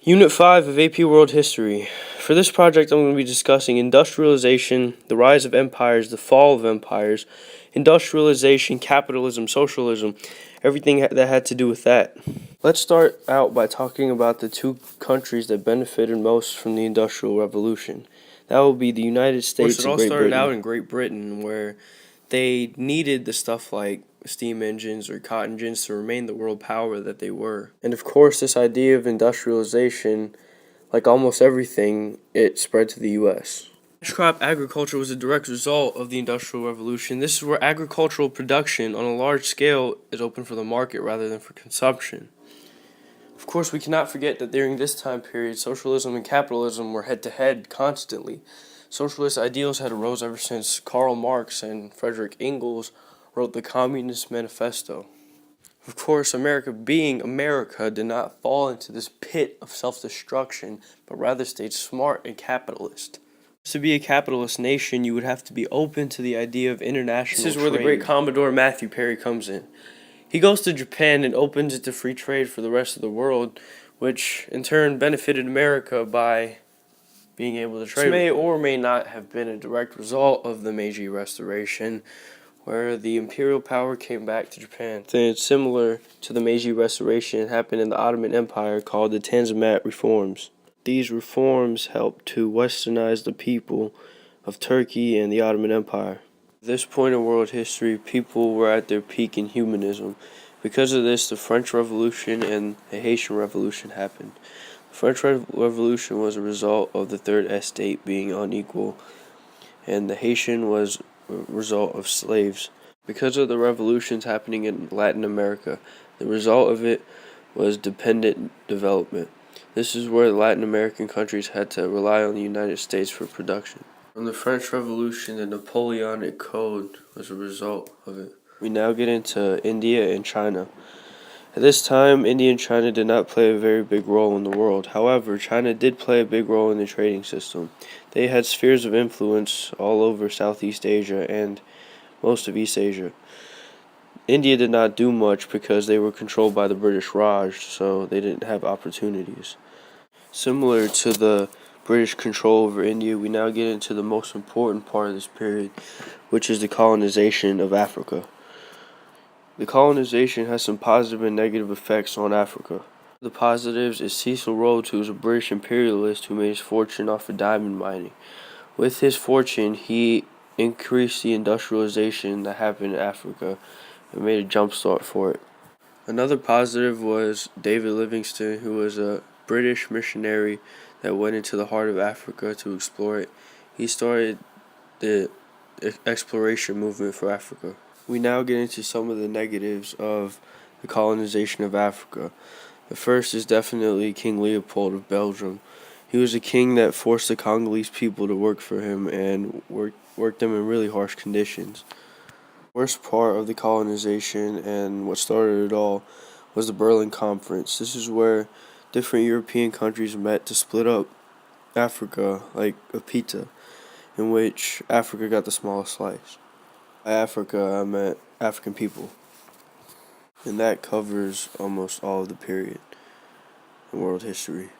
Unit 5 of AP World History. For this project, I'm going to be discussing industrialization, the rise of empires, the fall of empires, industrialization, capitalism, socialism, everything that had to do with that. Let's start out by talking about the two countries that benefited most from the Industrial Revolution. That will be the United States and Great Britain. It all started out in Great Britain, where they needed the stuff like steam engines or cotton gins to remain the world power that they were. And of course, this idea of industrialization, like almost everything, it spread to the U.S. Cash crop agriculture was a direct result of the Industrial Revolution. This is where agricultural production on a large scale is open for the market rather than for consumption. Of course, we cannot forget that during this time period, socialism and capitalism were head-to-head constantly. Socialist ideals had arose ever since Karl Marx and Frederick Engels wrote the Communist Manifesto. Of course, America being America did not fall into this pit of self-destruction, but rather stayed smart and capitalist. To be a capitalist nation, you would have to be open to the idea of international trade. This is where the great Commodore Matthew Perry comes in. He goes to Japan and opens it to free trade for the rest of the world, which in turn benefited America by being able to trade. This may or may not have been a direct result of the Meiji Restoration, where the imperial power came back to Japan. It's similar to the Meiji Restoration that happened in the Ottoman Empire called the Tanzimat Reforms. These reforms helped to westernize the people of Turkey and the Ottoman Empire. At this point in world history, people were at their peak in humanism. Because of this, the French Revolution and the Haitian Revolution happened. The French Revolution was a result of the Third Estate being unequal, and the Haitian was a result of slaves. Because of the revolutions happening in Latin America, the result of it was dependent development. This is where the Latin American countries had to rely on the United States for production. From the French Revolution, the Napoleonic Code was a result of it. We now get into India and China. At this time, India and China did not play a very big role in the world. However, China did play a big role in the trading system. They had spheres of influence all over Southeast Asia and most of East Asia. India did not do much because they were controlled by the British Raj, so they didn't have opportunities. Similar to the British control over India, we now get into the most important part of this period, which is the colonization of Africa. The colonization has some positive and negative effects on Africa. The positives is Cecil Rhodes, who was a British imperialist who made his fortune off of diamond mining. With his fortune, he increased the industrialization that happened in Africa and made a jump start for it. Another positive was David Livingstone, who was a British missionary that went into the heart of Africa to explore it. He started the exploration movement for Africa. We now get into some of the negatives of the colonization of Africa. The first is definitely King Leopold of Belgium. He was a king that forced the Congolese people to work for him and worked them in really harsh conditions. The worst part of the colonization and what started it all was the Berlin Conference. This is where different European countries met to split up Africa like a pizza, in which Africa got the smallest slice. By Africa, I meant African people. And that covers almost all of the period in world history.